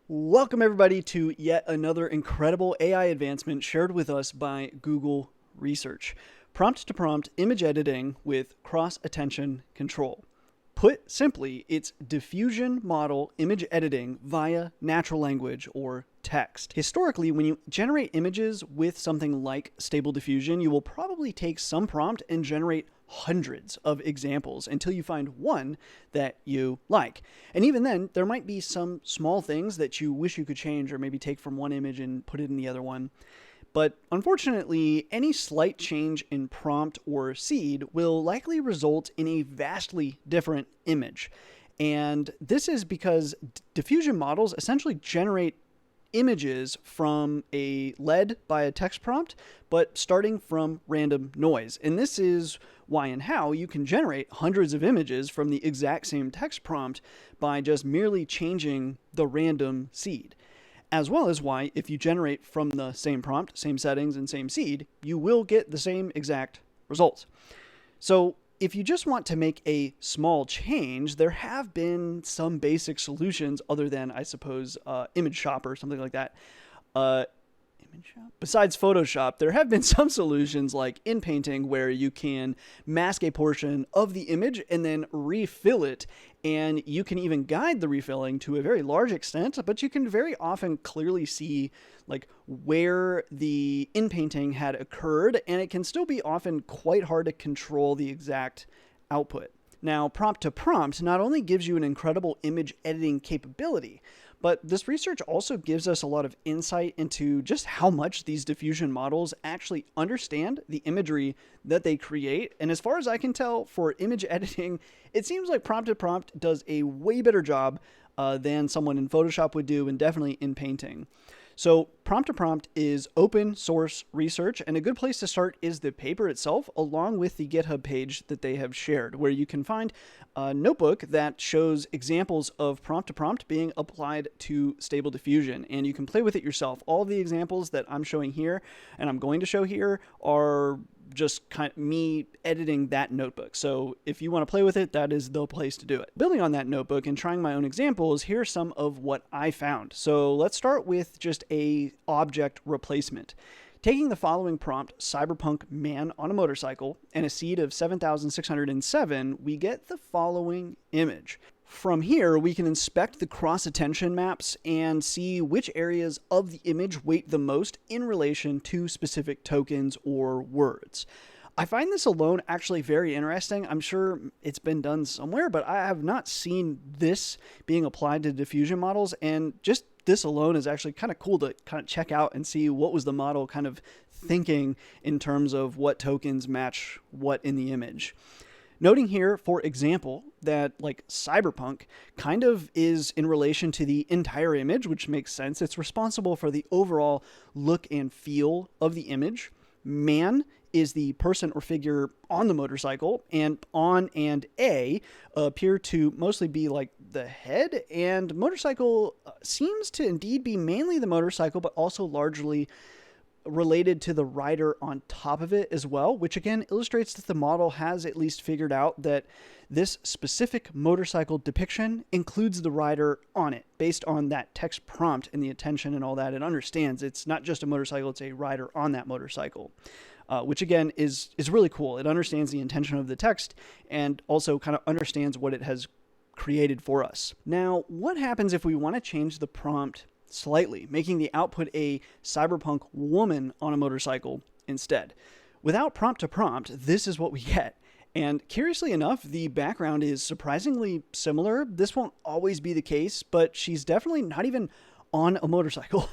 Welcome everybody to yet another incredible AI advancement shared with us by Google Research. Prompt-to-prompt image editing with cross-attention control. Put simply, it's diffusion model image editing via natural language or text. Historically, when you generate images with something like Stable Diffusion, you will probably take some prompt and generate hundreds of examples until you find one that you like. And even then, there might be some small things that you wish you could change or maybe take from one image and put it in the other one. But unfortunately, any slight change in prompt or seed will likely result in a vastly different image. And this is because diffusion models essentially generate images from led by a text prompt, but starting from random noise. And this is why and how you can generate hundreds of images from the exact same text prompt by just merely changing the random seed. As well as why, if you generate from the same prompt, same settings, and same seed, you will get the same exact results. So if you just want to make a small change, there have been some basic solutions other than, I suppose, Image Shop or something like that. Besides Photoshop, there have been some solutions like InPainting where you can mask a portion of the image and then refill it. And you can even guide the refilling to a very large extent, but you can very often clearly see like where the InPainting had occurred, and it can still be often quite hard to control the exact output. Now, prompt to prompt not only gives you an incredible image editing capability, but this research also gives us a lot of insight into just how much these diffusion models actually understand the imagery that they create. And as far as I can tell, for image editing, it seems like prompt to prompt does a way better job than someone in Photoshop would do, and definitely InPainting. So prompt to prompt is open source research, and a good place to start is the paper itself, along with the GitHub page that they have shared, where you can find a notebook that shows examples of prompt to prompt being applied to Stable Diffusion, and you can play with it yourself. All of the examples that I'm showing here and I'm going to show here are just kind of me editing that notebook. So if you want to play with it, that is the place to do it. Building on that notebook and trying my own examples, here's some of what I found. So let's start with just a object replacement. Taking the following prompt, cyberpunk man on a motorcycle, and a seed of 7,607, we get the following image. From here, we can inspect the cross-attention maps and see which areas of the image weight the most in relation to specific tokens or words. I find this alone actually very interesting. I'm sure it's been done somewhere, but I have not seen this being applied to diffusion models, and just this alone is actually kind of cool to kind of check out and see what was the model kind of thinking in terms of what tokens match what in the image. Noting here, for example, that like cyberpunk kind of is in relation to the entire image, which makes sense. It's responsible for the overall look and feel of the image. Man is the person or figure on the motorcycle, and on and A appear to mostly be like the head, and motorcycle seems to indeed be mainly the motorcycle, but also largely related to the rider on top of it as well, which again illustrates that the model has at least figured out that this specific motorcycle depiction includes the rider on it. Based on that text prompt and the attention and all that, it understands it's not just a motorcycle, it's a rider on that motorcycle. Which again is really cool. It understands the intention of the text and also kind of understands what it has created for us. Now, what happens if we want to change the prompt slightly, making the output a cyberpunk woman on a motorcycle instead? Without prompt to prompt, this is what we get. And curiously enough, the background is surprisingly similar. This won't always be the case, but she's definitely not even on a motorcycle.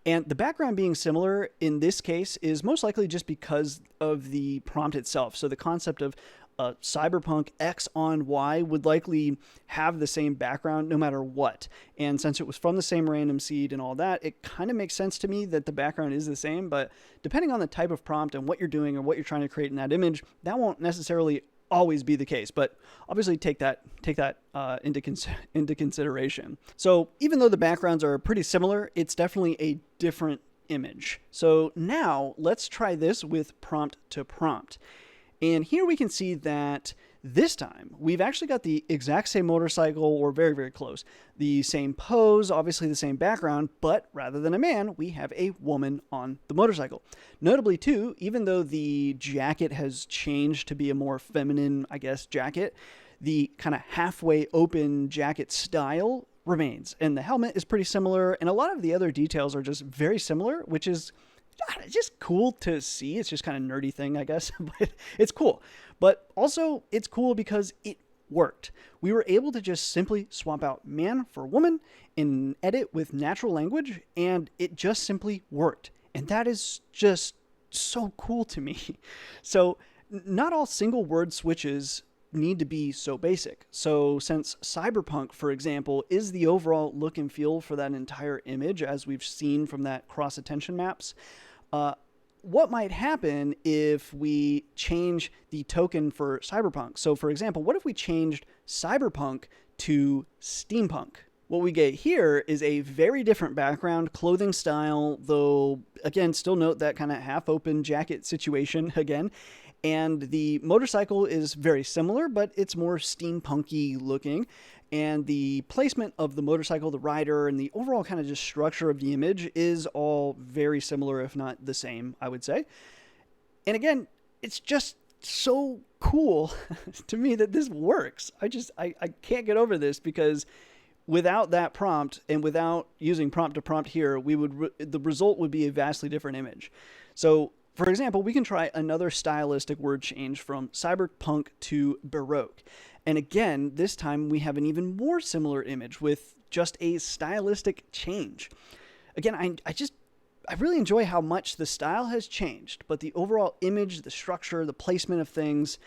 And the background being similar in this case is most likely just because of the prompt itself. So the concept of cyberpunk X on Y would likely have the same background no matter what. And since it was from the same random seed and all that, it kind of makes sense to me that the background is the same. But depending on the type of prompt and what you're doing or what you're trying to create in that image, that won't necessarily always be the case, but obviously take that into consideration. So even though the backgrounds are pretty similar, it's definitely a different image. So now let's try this with prompt to prompt. And here we can see that This time, we've actually got the exact same motorcycle, or very, very close. The same pose, obviously the same background, but rather than a man, we have a woman on the motorcycle. Notably, too, even though the jacket has changed to be a more feminine, I guess, jacket, the kind of halfway open jacket style remains. And the helmet is pretty similar, and a lot of the other details are just very similar, which is just cool to see. It's just kind of nerdy thing, I guess, but it's cool. But also, it's cool because it worked. We were able to just simply swap out man for woman and edit with natural language, and it just simply worked. And that is just so cool to me. So, not all single word switches need to be so basic. So since cyberpunk, for example, is the overall look and feel for that entire image, as we've seen from that cross attention maps, what might happen if we change the token for cyberpunk? So for example, what if we changed cyberpunk to steampunk? What we get here is a very different background, clothing style, though again, still note that kind of half open jacket situation again. And the motorcycle is very similar, but it's more steampunky looking. And the placement of the motorcycle, the rider, and the overall kind of just structure of the image is all very similar, if not the same, I would say. And again, it's just so cool to me that this works. I can't get over this, because without that prompt and without using prompt to prompt here, the result would be a vastly different image. So, for example, we can try another stylistic word change from cyberpunk to baroque. And again, this time we have an even more similar image with just a stylistic change. Again, I really enjoy how much the style has changed, but the overall image, the structure, the placement of things,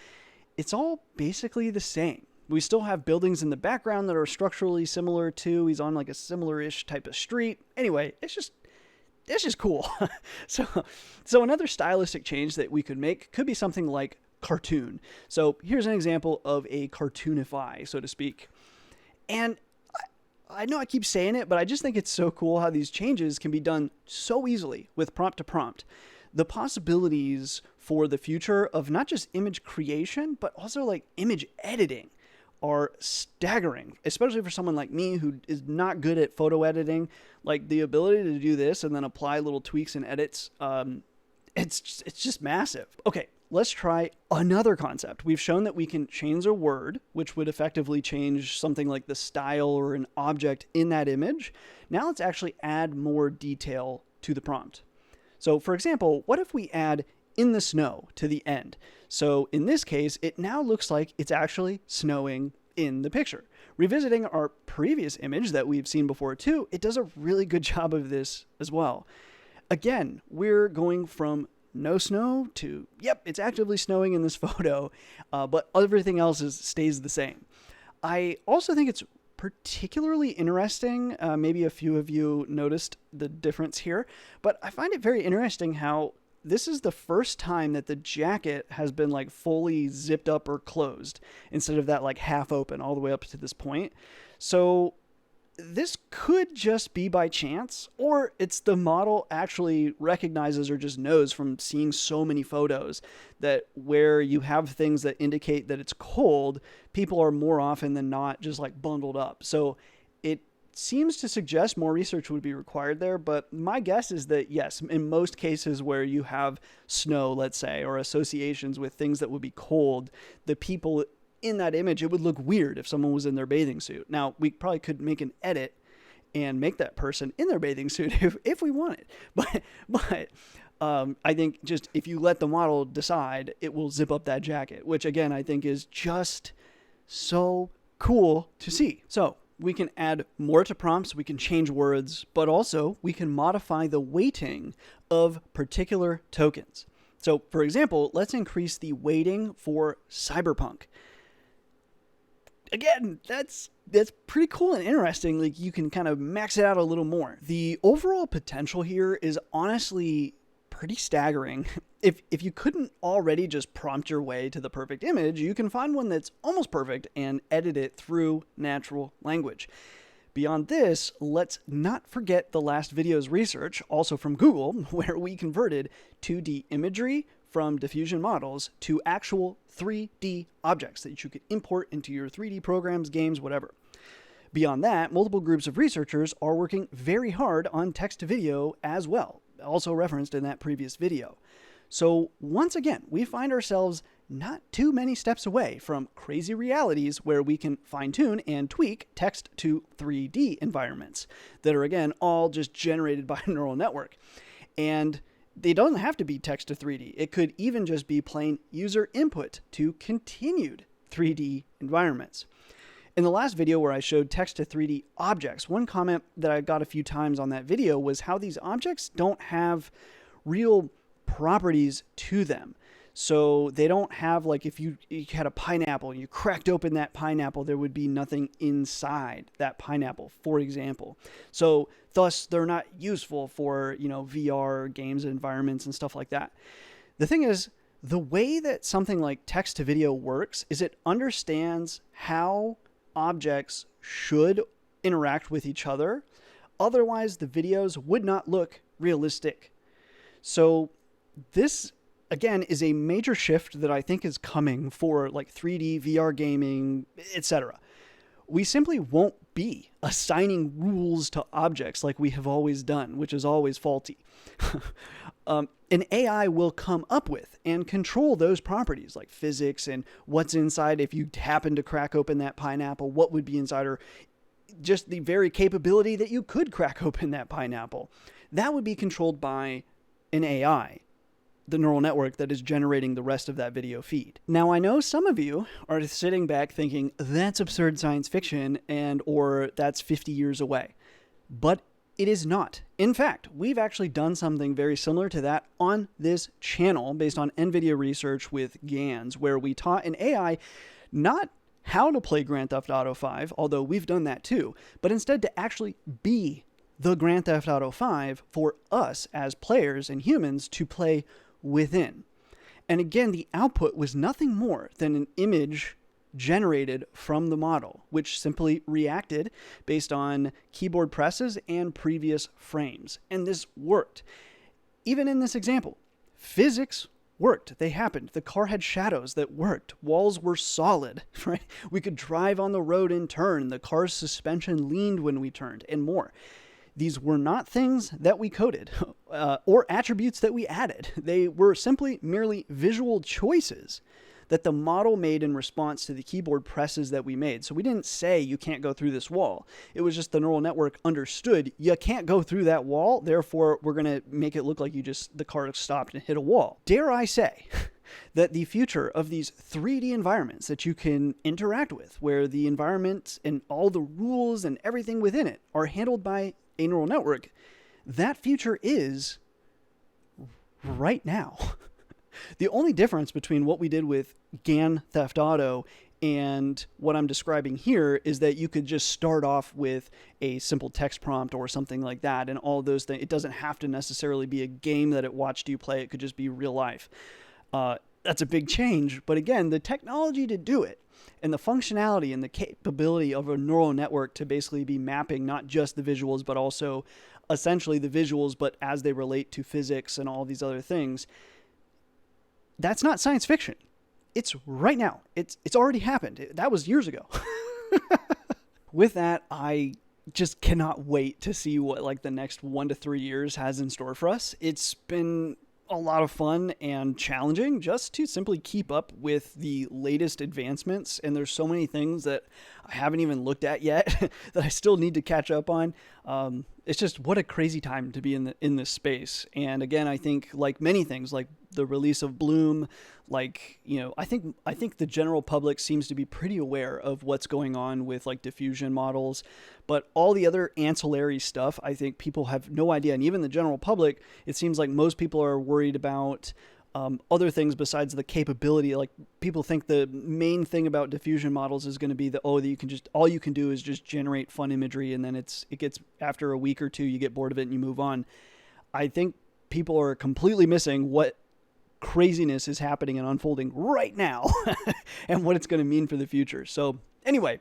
it's all basically the same. We still have buildings in the background that are structurally similar too. He's on like a similar-ish type of street. Anyway, it's just cool. So another stylistic change that we could make could be something like cartoon. So here's an example of a cartoonify, so to speak. And I know I keep saying it, but I just think it's so cool how these changes can be done so easily with prompt to prompt. The possibilities for the future of not just image creation, but also like image editing are staggering, especially for someone like me who is not good at photo editing. Like, the ability to do this and then apply little tweaks and edits, it's just massive. Okay, let's try another concept. We've shown that we can change a word, which would effectively change something like the style or an object in that image. Now let's actually add more detail to the prompt. So for example, what if we add "in the snow" to the end? So in this case, it now looks like it's actually snowing in the picture. Revisiting our previous image that we've seen before too, it does a really good job of this as well. Again, we're going from no snow to, yep, it's actively snowing in this photo, but everything else stays the same. I also think it's particularly interesting, maybe a few of you noticed the difference here, but I find it very interesting how this is the first time that the jacket has been like fully zipped up or closed instead of that like half open all the way up to this point. So this could just be by chance, or it's the model actually recognizes or just knows from seeing so many photos that where you have things that indicate that it's cold, people are more often than not just like bundled up. So it seems to suggest more research would be required there, but my guess is that yes, in most cases where you have snow, let's say, or associations with things that would be cold, the people in that image, it would look weird if someone was in their bathing suit. Now, we probably could make an edit and make that person in their bathing suit if we wanted. But I think just if you let the model decide, it will zip up that jacket, which again, I think is just so cool to see. So we can add more to prompts, we can change words, but also we can modify the weighting of particular tokens. So for example, let's increase the weighting for cyberpunk. Again, that's pretty cool and interesting. Like, you can kind of max it out a little more. The overall potential here is honestly pretty staggering. If you couldn't already just prompt your way to the perfect image, you can find one that's almost perfect and edit it through natural language. Beyond this, let's not forget the last video's research, also from Google, where we converted 2D imagery from diffusion models to actual 3D objects that you could import into your 3D programs, games, whatever. Beyond that, multiple groups of researchers are working very hard on text-to-video as well, also referenced in that previous video. So once again, we find ourselves not too many steps away from crazy realities where we can fine-tune and tweak text to 3D environments that are, again, all just generated by a neural network. And they don't have to be text to 3D. It could even just be plain user input to continued 3D environments. In the last video where I showed text to 3D objects, one comment that I got a few times on that video was how these objects don't have real properties to them. So they don't have, like, if you had a pineapple and you cracked open that pineapple, there would be nothing inside that pineapple, for example. So thus they're not useful for, VR games and environments and stuff like that. The thing is, the way that something like text to video works is it understands how objects should interact with each other. Otherwise, the videos would not look realistic. So this, again, is a major shift that I think is coming for like 3D, VR gaming, etc. We simply won't be assigning rules to objects like we have always done, which is always faulty. An AI will come up with and control those properties like physics and what's inside. If you happen to crack open that pineapple, what would be inside, or just the very capability that you could crack open that pineapple. That would be controlled by an AI, the neural network that is generating the rest of that video feed. Now, I know some of you are sitting back thinking that's absurd science fiction or that's 50 years away, but it is not. In fact, we've actually done something very similar to that on this channel based on NVIDIA research with GANs, where we taught an AI not how to play Grand Theft Auto 5, although we've done that too, but instead to actually be the Grand Theft Auto 5 for us as players and humans to play within. And again, the output was nothing more than an image generated from the model, which simply reacted based on keyboard presses and previous frames. And this worked. Even in this example, physics worked. They happened. The car had shadows that worked. Walls were solid, right? We could drive on the road and turn. The car's suspension leaned when we turned, and more. These were not things that we coded or attributes that we added. They were simply merely visual choices that the model made in response to the keyboard presses that we made. So we didn't say you can't go through this wall. It was just the neural network understood you can't go through that wall, therefore we're going to make it look like the car stopped and hit a wall. Dare I say that the future of these 3D environments that you can interact with, where the environment and all the rules and everything within it are handled by a neural network, that future is right now. The only difference between what we did with GAN Theft Auto and what I'm describing here is that you could just start off with a simple text prompt or something like that, and all those things. It doesn't have to necessarily be a game that it watched you play. It could just be real life. That's a big change, but again, the technology to do it and the functionality and the capability of a neural network to basically be mapping not just the visuals, but also essentially the visuals, but as they relate to physics and all these other things, that's not science fiction. It's right now. It's already happened. That was years ago. With that, I just cannot wait to see what the next 1 to 3 years has in store for us. It's been a lot of fun and challenging just to simply keep up with the latest advancements. And there's so many things that I haven't even looked at yet that I still need to catch up on. It's just what a crazy time to be in this space. And again, I think like many things, like the release of Bloom, I think the general public seems to be pretty aware of what's going on with diffusion models, but all the other ancillary stuff, I think people have no idea. And even the general public, it seems like most people are worried about other things besides the capability. Like people think the main thing about diffusion models is going to be that all you can do is just generate fun imagery, and then it gets, after a week or two, you get bored of it and you move on. I think people are completely missing what craziness is happening and unfolding right now and what it's going to mean for the future. So anyway,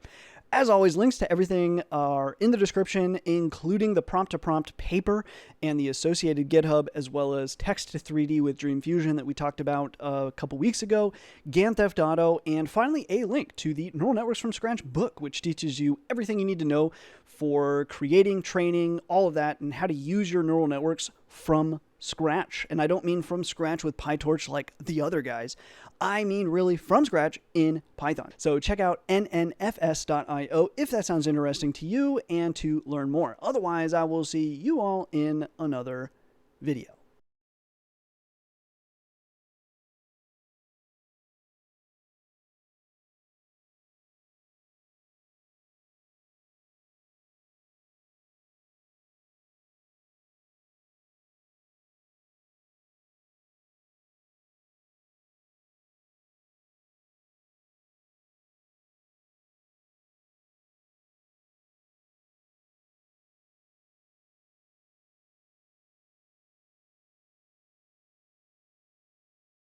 As always, links to everything are in the description, including the prompt-to-prompt paper and the associated GitHub, as well as text to 3D with Diffusion that we talked about a couple weeks ago, GAN Theft Auto, and finally a link to the Neural Networks from Scratch book, which teaches you everything you need to know for creating, training, all of that, and how to use your neural networks from scratch. And I don't mean from scratch with PyTorch like the other guys. I mean really from scratch in Python. So check out nnfs.io if that sounds interesting to you and to learn more. Otherwise, I will see you all in another video.